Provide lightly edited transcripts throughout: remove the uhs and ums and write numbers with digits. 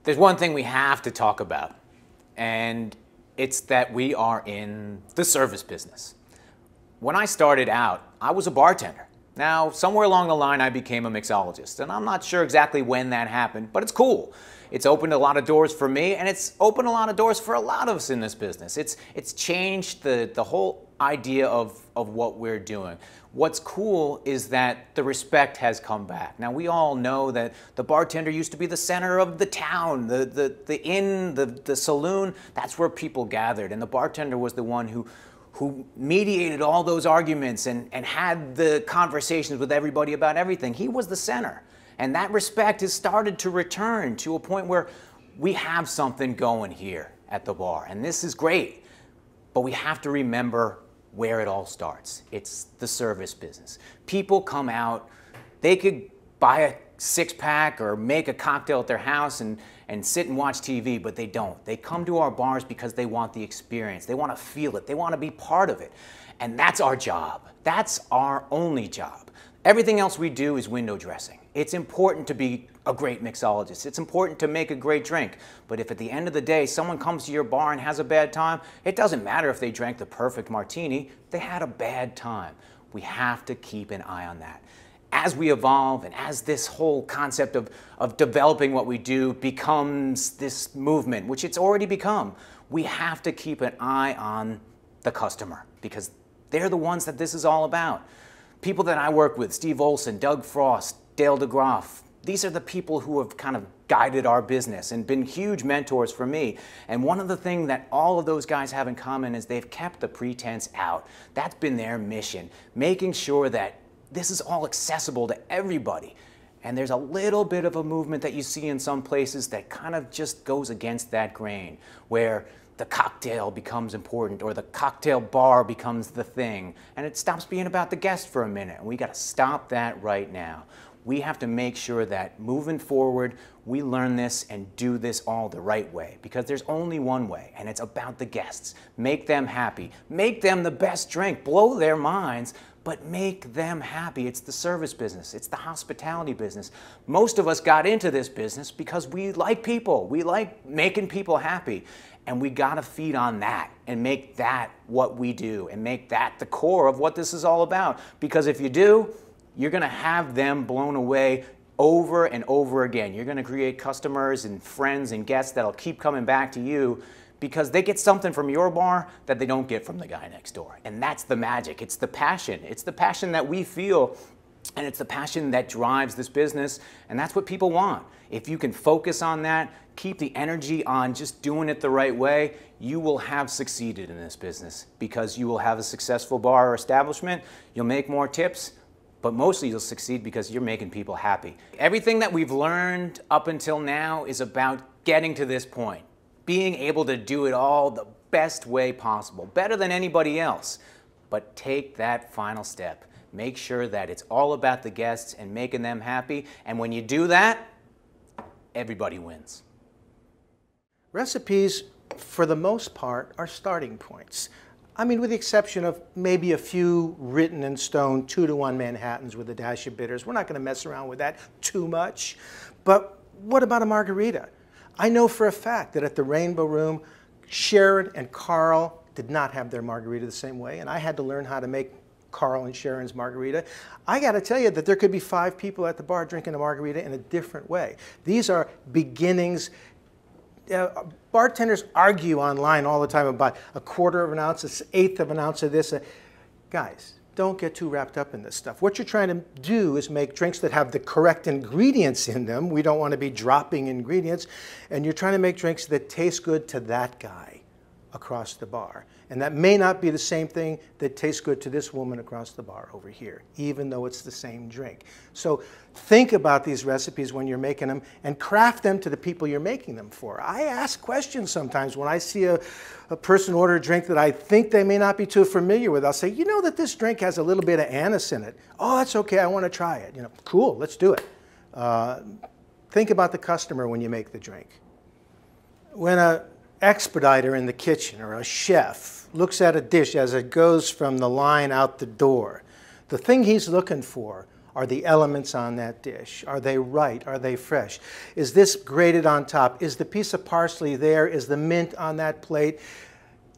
There's one thing we have to talk about, and it's that we are in the service business. When I started out, I was a bartender. Now, somewhere along the line, I became a mixologist, and I'm not sure exactly when that happened, but it's cool. It's opened a lot of doors for me, and it's opened a lot of doors for a lot of us in this business. It's changed the whole idea of what we're doing. What's cool is that the respect has come back. Now, we all know that the bartender used to be the center of the town, the inn, the saloon. That's where people gathered, and the bartender was the one who mediated all those arguments and had the conversations with everybody about everything. He was the center. And that respect has started to return to a point where we have something going here at the bar. And this is great. But we have to remember where it all starts. It's the service business. People come out, they could buy a six-pack or make a cocktail at their house and sit and watch TV, but they don't. They come to our bars because they want the experience. They want to feel it. They want to be part of it. And that's our job. That's our only job. Everything else we do is window dressing. It's important to be a great mixologist. It's important to make a great drink. But if at the end of the day someone comes to your bar and has a bad time, it doesn't matter if they drank the perfect martini. They had a bad time. We have to keep an eye on that. As we evolve and as this whole concept of developing what we do becomes this movement, which it's already become, we have to keep an eye on the customer because they're the ones that this is all about. People that I work with, Steve Olson, Doug Frost, Dale DeGroff, these are the people who have kind of guided our business and been huge mentors for me. And one of the things that all of those guys have in common is they've kept the pretense out. That's been their mission, making sure that this is all accessible to everybody. And there's a little bit of a movement that you see in some places that kind of just goes against that grain, where the cocktail becomes important or the cocktail bar becomes the thing, and it stops being about the guest for a minute. And we got to stop that right now. We have to make sure that moving forward, we learn this and do this all the right way, because there's only one way, and it's about the guests. Make them happy. Make them the best drink. Blow their minds, but make them happy. It's the service business. It's the hospitality business. Most of us got into this business because we like people. We like making people happy. And we got to feed on that and make that what we do and make that the core of what this is all about. Because if you do, you're going to have them blown away over and over again. You're going to create customers and friends and guests that'll keep coming back to you because they get something from your bar that they don't get from the guy next door. And that's the magic. It's the passion. It's the passion that we feel, and it's the passion that drives this business, and that's what people want. If you can focus on that, keep the energy on just doing it the right way, you will have succeeded in this business because you will have a successful bar or establishment, you'll make more tips, but mostly you'll succeed because you're making people happy. Everything that we've learned up until now is about getting to this point, being able to do it all the best way possible, better than anybody else. But take that final step. Make sure that it's all about the guests and making them happy. And when you do that, everybody wins. Recipes, for the most part, are starting points. I mean, with the exception of maybe a few written in stone 2-to-1 Manhattans with a dash of bitters. We're not going to mess around with that too much. But what about a margarita? I know for a fact that at the Rainbow Room, Sharon and Carl did not have their margarita the same way, and I had to learn how to make Carl and Sharon's margarita. I got to tell you that there could be 5 people at the bar drinking a margarita in a different way. These are beginnings. Bartenders argue online all the time about a 1/4 of an ounce, an 1/8 of an ounce of this. Guys, don't get too wrapped up in this stuff. What you're trying to do is make drinks that have the correct ingredients in them. We don't want to be dropping ingredients. And you're trying to make drinks that taste good to that guy across the bar. And that may not be the same thing that tastes good to this woman across the bar over here, even though it's the same drink. So think about these recipes when you're making them and craft them to the people you're making them for. I ask questions sometimes when I see a person order a drink that I think they may not be too familiar with. I'll say, you know that this drink has a little bit of anise in it. Oh, that's okay, I want to try it. You know, cool, let's do it. Think about the customer when you make the drink. When a expediter in the kitchen or a chef looks at a dish as it goes from the line out the door, the thing he's looking for Are the elements on that dish? Are they right? Are they fresh? Is this grated on top? Is the piece of parsley there? Is the mint on that plate?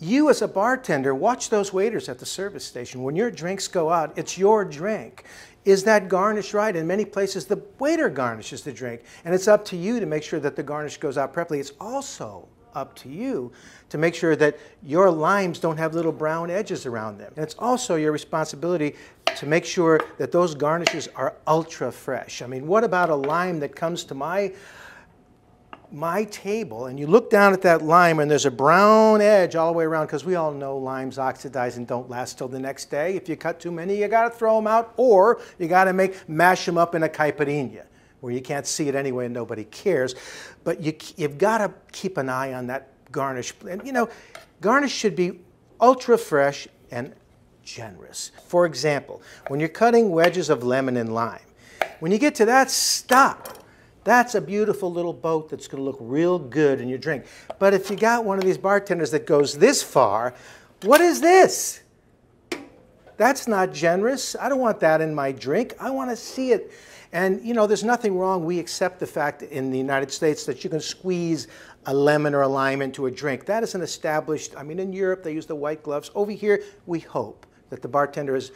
You as a bartender, watch those waiters at the service station. When your drinks go out, it's your drink. Is that garnish right? In many places, the waiter garnishes the drink, and it's up to you to make sure that the garnish goes out properly. It's also up to you to make sure that your limes don't have little brown edges around them. And it's also your responsibility to make sure that those garnishes are ultra fresh. I mean, what about a lime that comes to my table and you look down at that lime and there's a brown edge all the way around, because we all know limes oxidize and don't last till the next day. If you cut too many, you got to throw them out, or you got to mash them up in a caipirinha where you can't see it anyway and nobody cares. But you've got to keep an eye on that garnish. And you know, garnish should be ultra fresh and generous. For example, when you're cutting wedges of lemon and lime, when you get to that, stop. That's a beautiful little boat that's going to look real good in your drink. But if you got one of these bartenders that goes this far, what is this? That's not generous. I don't want that in my drink. I want to see it. And you know, there's nothing wrong. We accept the fact in the United States that you can squeeze a lemon or a lime into a drink. That is an established, I mean, in Europe they use the white gloves. Over here, we hope that the bartender is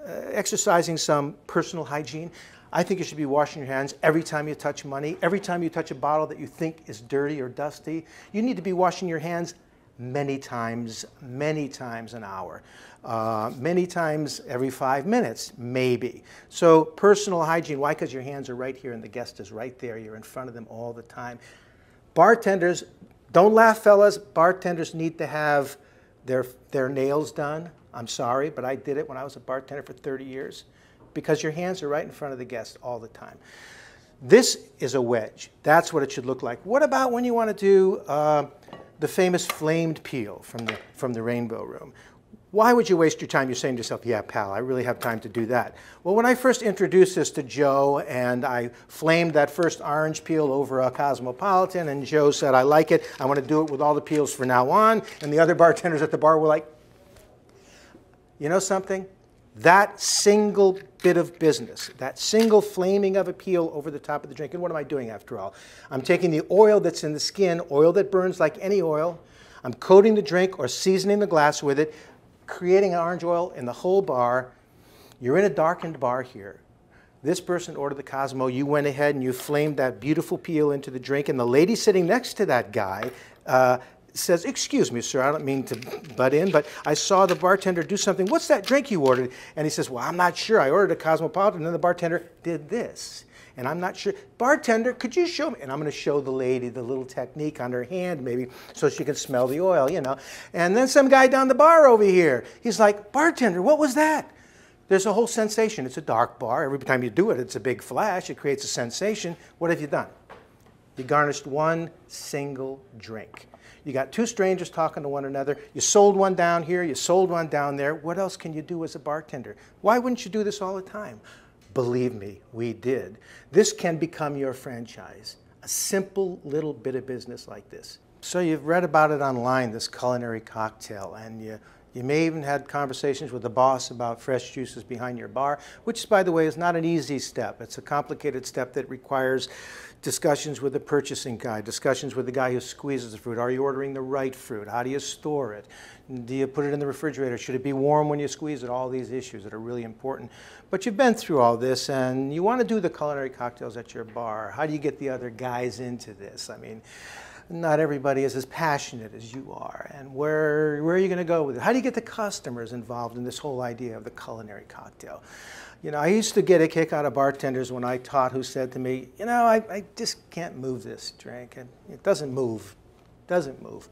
exercising some personal hygiene. I think you should be washing your hands every time you touch money, every time you touch a bottle that you think is dirty or dusty. You need to be washing your hands many times an hour, many times every 5 minutes, maybe. So personal hygiene, why? Because your hands are right here and the guest is right there. You're in front of them all the time. Bartenders, don't laugh, fellas. Bartenders need to have their nails done. I'm sorry, but I did it when I was a bartender for 30 years. Because your hands are right in front of the guest all the time. This is a wedge. That's what it should look like. What about when you want to do the famous flamed peel from the Rainbow Room? Why would you waste your time? You're saying to yourself, yeah, pal, I really have time to do that. Well, when I first introduced this to Joe and I flamed that first orange peel over a Cosmopolitan, and Joe said, I like it, I want to do it with all the peels from now on, and the other bartenders at the bar were like, you know something? That single bit of business, that single flaming of a peel over the top of the drink, and what am I doing after all? I'm taking the oil that's in the skin, oil that burns like any oil, I'm coating the drink or seasoning the glass with it, creating an orange oil in the whole bar. You're in a darkened bar here. This person ordered the Cosmo, you went ahead and you flamed that beautiful peel into the drink, and the lady sitting next to that guy says, excuse me, sir, I don't mean to butt in, but I saw the bartender do something. What's that drink you ordered? And he says, well, I'm not sure. I ordered a Cosmopolitan, and then the bartender did this. And I'm not sure. Bartender, could you show me? And I'm going to show the lady the little technique on her hand, maybe, so she can smell the oil, you know. And then some guy down the bar over here, he's like, bartender, what was that? There's a whole sensation. It's a dark bar. Every time you do it, it's a big flash. It creates a sensation. What have you done? You garnished one single drink. You got two strangers talking to one another. You sold one down here. You sold one down there. What else can you do as a bartender? Why wouldn't you do this all the time? Believe me, we did. This can become your franchise. A simple little bit of business like this. So you've read about it online, this culinary cocktail, and you may even had conversations with the boss about fresh juices behind your bar, which, by the way, is not an easy step. It's a complicated step that requires discussions with the purchasing guy, discussions with the guy who squeezes the fruit. Are you ordering the right fruit? How do you store it? Do you put it in the refrigerator? Should it be warm when you squeeze it? All these issues that are really important. But you've been through all this, and you want to do the culinary cocktails at your bar. How do you get the other guys into this? I mean, not everybody is as passionate as you are. And where are you going to go with it? How do you get the customers involved in this whole idea of the culinary cocktail? You know, I used to get a kick out of bartenders when I taught who said to me, you know, I just can't move this drink. And it doesn't move. It doesn't move.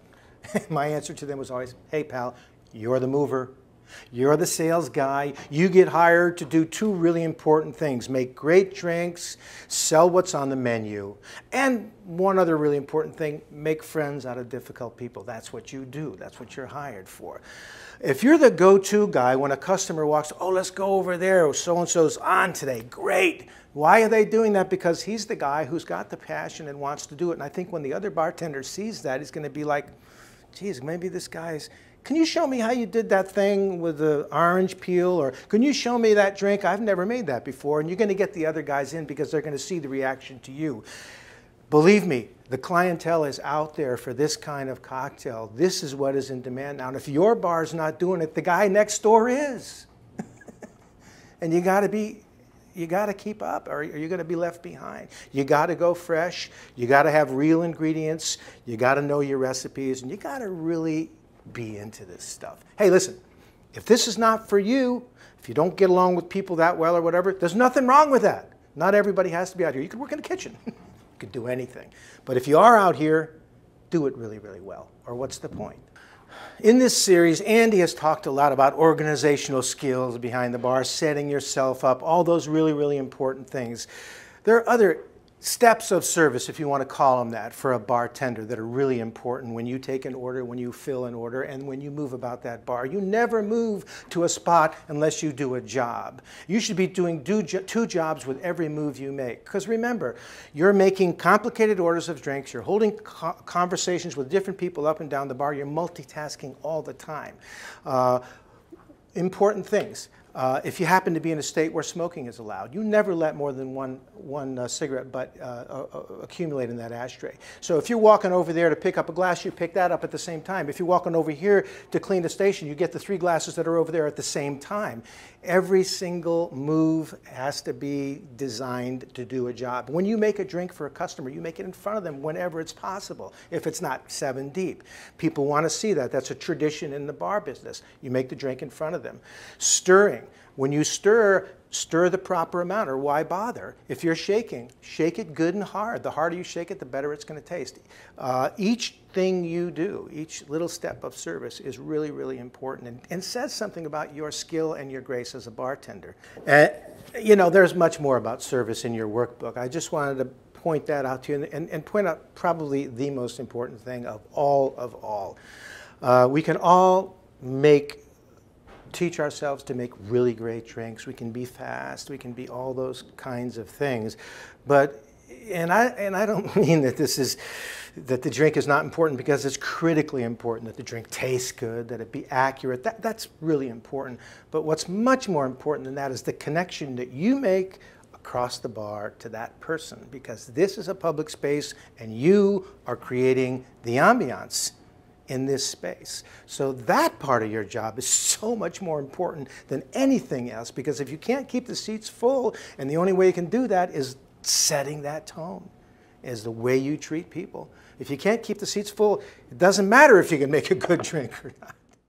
My answer to them was always, hey, pal, you're the mover. You're the sales guy. You get hired to do two really important things: make great drinks, sell what's on the menu, and one other really important thing, make friends out of difficult people. That's what you do. That's what you're hired for. If you're the go-to guy when a customer walks, oh, let's go over there, so-and-so's on today, great. Why are they doing that? Because he's the guy who's got the passion and wants to do it. And I think when the other bartender sees that, he's going to be like, geez, maybe this guy's can you show me how you did that thing with the orange peel? Or can you show me that drink? I've never made that before. And you're going to get the other guys in because they're going to see the reaction to you. Believe me, the clientele is out there for this kind of cocktail. This is what is in demand now. And if your bar's not doing it, the guy next door is. And you got to keep up, or you're going to be left behind. You got to go fresh. You got to have real ingredients. You got to know your recipes, and you got to really be into this stuff. Hey, listen, if this is not for you, if you don't get along with people that well or whatever, there's nothing wrong with that. Not everybody has to be out here. You could work in the kitchen. You could do anything. But if you are out here, do it really, really well, or what's the point? In this series, Andy has talked a lot about organizational skills behind the bar, setting yourself up, all those really, really important things. There are other steps of service, if you want to call them that, for a bartender that are really important when you take an order, when you fill an order, and when you move about that bar. You never move to a spot unless you do a job. You should be doing two jobs with every move you make. Because remember, you're making complicated orders of drinks, you're holding conversations with different people up and down the bar, you're multitasking all the time. Important things. If you happen to be in a state where smoking is allowed, you never let more than one cigarette butt accumulate in that ashtray. So if you're walking over there to pick up a glass, you pick that up at the same time. If you're walking over here to clean the station, you get the 3 glasses that are over there at the same time. Every single move has to be designed to do a job. When you make a drink for a customer, you make it in front of them whenever it's possible, if it's not 7 deep. People want to see that. That's a tradition in the bar business. You make the drink in front of them. Stirring. When you stir, stir the proper amount, or why bother? If you're shaking, shake it good and hard. The harder you shake it, the better it's going to taste. Each thing you do, each little step of service is really, really important and says something about your skill and your grace as a bartender. You know, there's much more about service in your workbook. I just wanted to point that out to you and point out probably the most important thing of all. We can all teach ourselves to make really great drinks. We can be fast. We can be all those kinds of things. But, and I don't mean that that the drink is not important, because it's critically important that the drink tastes good, that it be accurate. That's really important. But what's much more important than that is the connection that you make across the bar to that person, because this is a public space and you are creating the ambiance in this space. So that part of your job is so much more important than anything else, because if you can't keep the seats full, and the only way you can do that is setting that tone, is the way you treat people. If you can't keep the seats full, it doesn't matter if you can make a good drink or not.